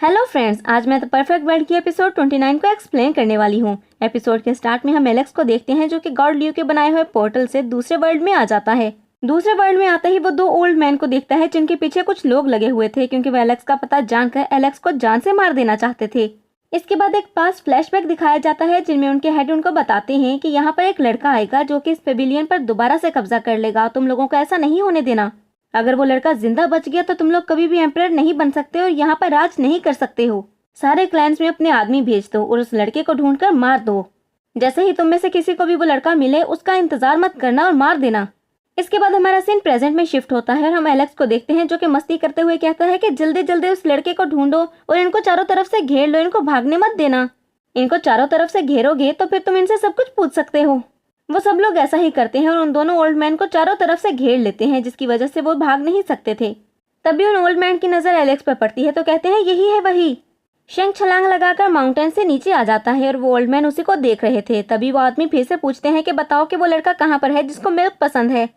Hello friends, आज मैं the perfect world की एपिसोड 29 को एक्सप्लेन करने वाली हूँ। एपिसोड के स्टार्ट में हम एलेक्स को देखते हैं जो कि गॉड ल्यू के बनाए हुए पोर्टल से दूसरे वर्ल्ड में आ जाता है। दूसरे वर्ल्ड में आते ही वो दो ओल्ड मैन को देखता है जिनके पीछे कुछ लोग लगे हुए थे क्योंकि वो एलेक्स का पता जानकर एलेक्स को जान से मार देना चाहते थे। इसके बाद एक पास फ्लैशबैक दिखाया जाता है जिनमें उनके हेड उनको बताते हैं कि यहाँ पर एक लड़का आएगा जो कि इस पेविलियन पर दोबारा से कब्जा कर लेगा। तुम लोगों को ऐसा नहीं होने देना। अगर वो लड़का जिंदा बच गया तो तुम लोग कभी भी एम्परर नहीं बन सकते और यहाँ पर राज नहीं कर सकते हो। सारे क्लैंस में अपने आदमी भेज दो और उस लड़के को ढूंढकर मार दो। जैसे ही तुम में से किसी को भी वो लड़का मिले उसका इंतजार मत करना और मार देना। इसके बाद हमारा सीन प्रेजेंट में शिफ्ट होता है और हम एलेक्स को देखते हैं जो कि मस्ती करते हुए कहता है कि जल्दी जल्दी उस लड़के को ढूंढो और इनको चारों तरफ से घेर लो, इनको भागने मत देना। इनको चारों तरफ से घेरोगे तो फिर तुम इनसे सब कुछ पूछ सकते हो। वो सब लोग ऐसा ही करते हैं और उन दोनों ओल्ड मैन को चारों तरफ से घेर लेते हैं जिसकी वजह से वो भाग नहीं सकते थे। तभी उन ओल्ड मैन की नजर एलेक्स पर पड़ती है तो कहते हैं यही है वही। शेंग छलांग लगाकर माउंटेन से नीचे आ जाता है और वो ओल्ड मैन उसी को देख रहे थे। तभी वो आदमी फिर से पूछते हैं कि बताओ कि वो लड़का कहाँ पर है जिसको मिल्क पसंद है।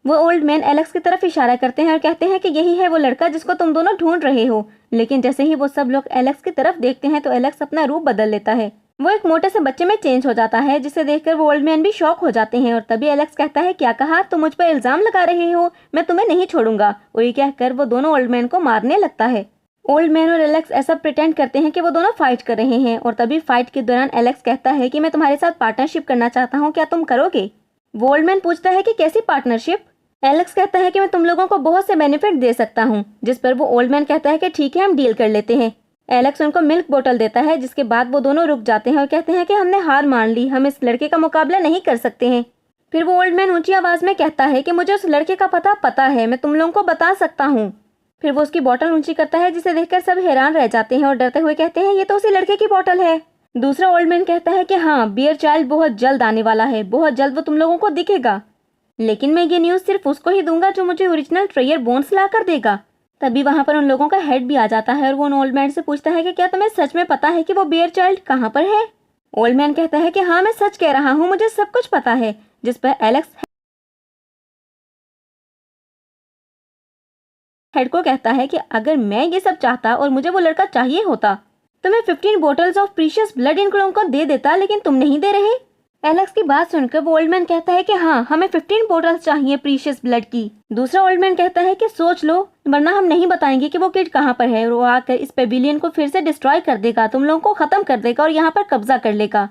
वो ओल्ड मैन एलेक्स की तरफ इशारा करते हैं और कहते हैं कि यही है वो लड़का जिसको तुम दोनों ढूंढ रहे हो। लेकिन जैसे ही वो सब लोग एलेक्स की तरफ देखते हैं तो एलेक्स अपना रूप बदल लेता है। वो एक मोटे से बच्चे में चेंज हो जाता है जिसे देखकर वो ओल्ड मैन भी शॉक हो जाते हैं। और तभी एलेक्स कहता है क्या कहा, तुम मुझ पर इल्जाम लगा रहे हो, मैं तुम्हें नहीं छोड़ूंगा। और ये कहकर वो दोनों ओल्ड मैन को मारने लगता है। ओल्ड मैन और एलेक्स ऐसा प्रिटेंड करते हैं कि वो दोनों फाइट कर रहे हैं और तभी फाइट के दौरान एलेक्स कहता है कि मैं तुम्हारे साथ पार्टनरशिप करना चाहता हूँ, क्या तुम करोगे। वो ओल्ड मैन पूछता है कि कैसी पार्टनरशिप। एलेक्स कहता है कि मैं तुम लोगों को बहुत से बेनिफिट दे सकता हूँ, जिस पर वो ओल्ड मैन कहता है कि ठीक है हम डील कर लेते हैं। एलेक्स उनको मिल्क बोतल देता है जिसके बाद वो दोनों रुक जाते हैं और कहते हैं कि हमने हार मान ली, हम इस लड़के का मुकाबला नहीं कर सकते हैं। फिर वो ओल्ड मैन ऊंची आवाज में कहता है कि मुझे उस लड़के का पता है, मैं तुम लोगों को बता सकता हूँ। फिर वो उसकी बोतल ऊंची करता है जिसे देखकर सब हैरान रह जाते हैं और डरते हुए कहते हैं ये तो उसी लड़के की बोतल है। दूसरा ओल्ड मैन कहता है कि हाँ, बियर चाइल्ड बहुत जल्द आने वाला है, बहुत जल्द वो तुम लोगों को दिखेगा, लेकिन मैं ये न्यूज सिर्फ उसको ही दूंगा जो मुझे ओरिजिनल ट्रेयर बोन्स ला कर देगा। तभी वहां पर उन लोगों का हेड भी आ जाता है और वो उन ओल्ड मैन से पूछता है कि क्या तुम्हें सच में पता है कि वो बियर चाइल्ड कहाँ पर है। ओल्ड मैन कहता है कि हाँ मैं सच कह रहा हूँ, मुझे सब कुछ पता है। जिस पर एलेक्स हेड को कहता है कि अगर मैं ये सब चाहता और मुझे वो लड़का चाहिए होता तो मैं 15 bottles of precious blood in लोगों को दे देता, लेकिन तुम नहीं दे रहे। एलेक्स की बात सुनकर वो ओल्ड मैन कहता है कि हाँ हमें 15 बोटल्स चाहिए प्रीशियस ब्लड की। दूसरा ओल्ड मैन कहता है कि सोच लो, वरना हम नहीं बताएंगे कि वो किड कहाँ पर है और वो आकर इस पेविलियन को फिर से डिस्ट्रॉय कर देगा, तुम लोगों को खत्म कर देगा और यहाँ पर कब्जा कर लेगा।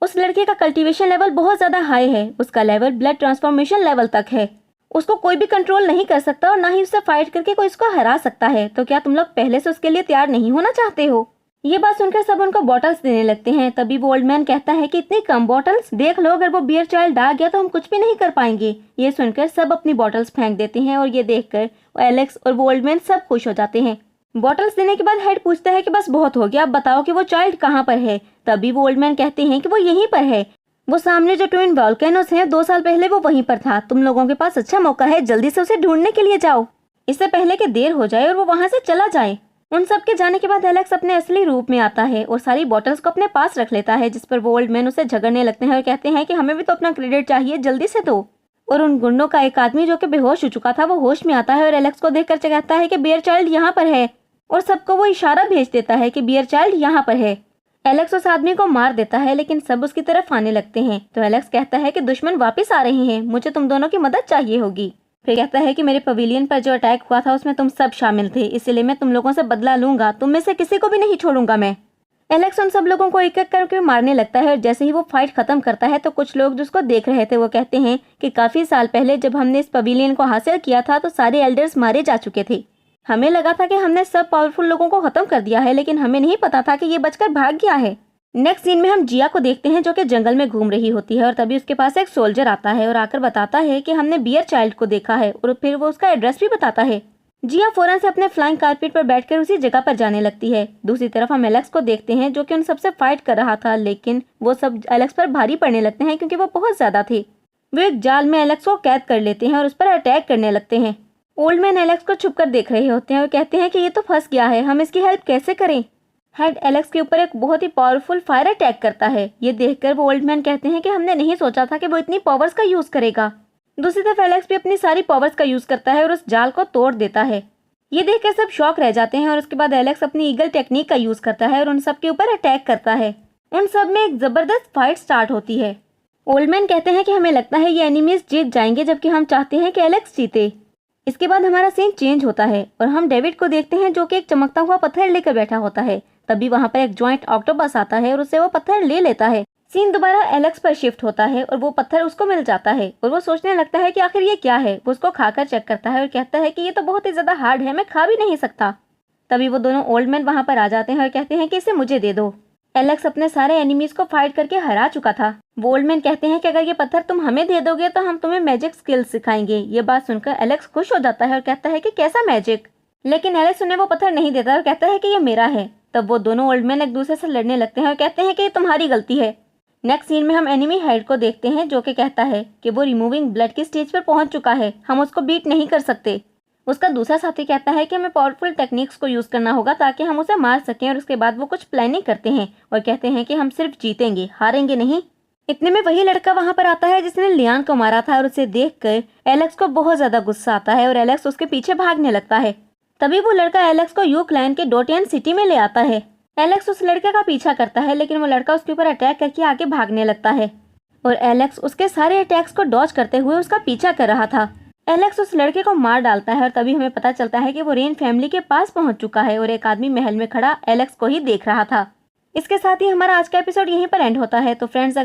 उस लड़के का कल्टीवेशन लेवल बहुत ज्यादा हाई है, उसका लेवल ब्लड ट्रांसफॉर्मेशन लेवल तक है। उसको कोई भी कंट्रोल नहीं कर सकता और ना ही उससे फाइट करके कोई उसको हरा सकता है। तो क्या तुम लोग पहले से उसके लिए तैयार नहीं होना चाहते हो। ये बात सुनकर सब उनको बॉटल्स देने लगते हैं। तभी वो ओल्ड मैन कहता है कि इतनी कम बॉटल्स, देख लो अगर वो बियर चाइल्ड आ गया तो हम कुछ भी नहीं कर पाएंगे। ये सुनकर सब अपनी बॉटल्स फेंक देते हैं और ये देखकर एलेक्स और वो ओल्ड मैन सब खुश हो जाते हैं। बॉटल्स देने के बाद हेड पूछता है कि बस बहुत हो गया, अब बताओ कि वो चाइल्ड कहाँ पर है। तभी वो ओल्ड मैन कहते हैं कि वो यहीं पर है, वो सामने जो ट्विन वॉल्केनोस हैं 2 साल पहले वो वहीं पर था। तुम लोगों के पास अच्छा मौका है, जल्दी से उसे ढूंढने के लिए जाओ, इससे पहले कि देर हो जाए और वो वहां से चला जाए। उन सब के जाने के बाद एलेक्स अपने असली रूप में आता है और सारी बॉटल्स को अपने पास रख लेता है, जिस पर वो ओल्ड मैन उसे झगड़ने लगते हैं और कहते हैं कि हमें भी तो अपना क्रेडिट चाहिए, जल्दी से दो। और उन गुंडों का एक आदमी जो कि बेहोश हो चुका था वो होश में आता है और एलेक्स को देखकर कहता है कि बियर चाइल्ड यहाँ पर है और सबको वो इशारा भेज देता है कि बियर चाइल्ड यहाँ पर है। एलेक्स उस आदमी को मार देता है लेकिन सब उसकी तरफ आने लगते हैं। तो एलेक्स कहता है कि दुश्मन वापस आ रहे हैं, मुझे तुम दोनों की मदद चाहिए होगी। फिर कहता है कि मेरे पवेलियन पर जो अटैक हुआ था उसमें तुम सब शामिल थे, इसलिए मैं तुम लोगों से बदला लूंगा, तुम में से किसी को भी नहीं छोड़ूंगा मैं। एलेक्स उन सब लोगों को एक एक करके मारने लगता है और जैसे ही वो फाइट खत्म करता है तो कुछ लोग जिसको देख रहे थे वो कहते हैं कि काफी साल पहले जब हमने इस पवेलियन को हासिल किया था तो सारे एल्डर्स मारे जा चुके थे। हमें लगा था कि हमने सब पावरफुल लोगों को खत्म कर दिया है, लेकिन हमें नहीं पता था कि ये बचकर भाग गया है। नेक्स्ट सीन में हम जिया को देखते हैं जो कि जंगल में घूम रही होती है और तभी उसके पास एक सोल्जर आता है और आकर बताता है कि हमने बियर चाइल्ड को देखा है और फिर वो उसका एड्रेस भी बताता है। जिया फौरन से अपने फ्लाइंग कारपेट पर बैठकर उसी जगह पर जाने लगती है। दूसरी तरफ हम एलेक्स को देखते हैं जो कि उन सबसे फाइट कर रहा था, लेकिन वो सब एलेक्स पर भारी पड़ने लगते हैं क्योंकि वो बहुत ज्यादा थे। वो एक जाल में एलेक्स को कैद कर लेते हैं और उस पर अटैक करने लगते हैं। ओल्ड मैन एलेक्स को छुपकर देख रहे होते हैं और कहते हैं कि ये तो फंस गया है, हम इसकी हेल्प कैसे करें। हेड एलेक्स के ऊपर एक बहुत ही पावरफुल फायर अटैक करता है। ये देखकर वो ओल्ड मैन कहते हैं कि हमने नहीं सोचा था कि वो इतनी पावर्स का यूज करेगा। दूसरी तरफ एलेक्स भी अपनी सारी पावर्स का यूज करता है और उस जाल को तोड़ देता है। ये देखकर सब शॉक रह जाते हैं और उसके बाद एलेक्स अपनी ईगल टेक्निक का यूज करता है और उन सब के ऊपर अटैक करता है। उन सब में एक जबरदस्त फाइट स्टार्ट होती है। ओल्ड मैन कहते हैं कि हमें लगता है ये एनिमीज जीत जाएंगे, जबकि हम चाहते हैं कि एलेक्स जीते। इसके बाद हमारा सीन चेंज होता है और हम डेविड को देखते हैं जो कि एक चमकता हुआ पत्थर लेकर बैठा होता है। तभी वहाँ पर एक जॉइंट ऑक्टोपस आता है और उससे वो पत्थर ले लेता है। सीन दोबारा एलेक्स पर शिफ्ट होता है और वो पत्थर उसको मिल जाता है और वो सोचने लगता है कि आखिर ये क्या है। वो उसको खाकर चेक करता है और कहता है कि ये तो बहुत ही ज्यादा हार्ड है, मैं खा भी नहीं सकता। तभी वो दोनों ओल्ड मैन वहाँ पर आ जाते हैं और कहते हैं कि इसे मुझे दे दो। एलेक्स अपने सारे एनिमीज को फाइट करके हरा चुका था। वो ओल्ड मैन कहते हैं कि अगर ये पत्थर तुम हमें दे दोगे तो हम तुम्हें मैजिक स्किल्स सिखाएंगे। ये बात सुनकर एलेक्स खुश हो जाता है और कहता है कि कैसा मैजिक। लेकिन एलेक्स उन्हें वो पत्थर नहीं देता और कहता है कि ये मेरा है। तब वो दोनों ओल्ड मैन एक दूसरे से लड़ने लगते हैं और कहते हैं कि ये तुम्हारी गलती है। नेक्स्ट सीन में हम एनिमी हेड को देखते हैं जो कि कहता है कि वो रिमूविंग ब्लड की स्टेज पर पहुंच चुका है, हम उसको बीट नहीं कर सकते। उसका दूसरा साथी कहता है कि हमें पावरफुल टेक्निक्स को यूज करना होगा ताकि हम उसे मार सकें और उसके बाद वो कुछ प्लानिंग करते हैं और कहते हैं कि हम सिर्फ जीतेंगे, हारेंगे नहीं। इतने में वही लड़का वहां पर आता है जिसने लियान को मारा था और उसे देखकर एलेक्स को बहुत ज्यादा गुस्सा आता है और एलेक्स उसके पीछे भागने लगता है। तभी वो लड़का एलेक्स को यू क्लैन के डोटियन सिटी में ले आता है। एलेक्स उस लड़के का पीछा करता है लेकिन वो लड़का उसके ऊपर अटैक करके आगे भागने लगता है और एलेक्स उसके सारे अटैक्स को डॉज करते हुए उसका पीछा कर रहा था। एलेक्स उस लड़के को मार डालता है और तभी हमें पता चलता है कि वो रेन फैमिली के पास पहुंच चुका है और एक आदमी महल में खड़ा एलेक्स को ही देख रहा था। इसके साथ ही हमारा आज का एपिसोड यहीं पर एंड होता है। तो फ्रेंड्स, अगर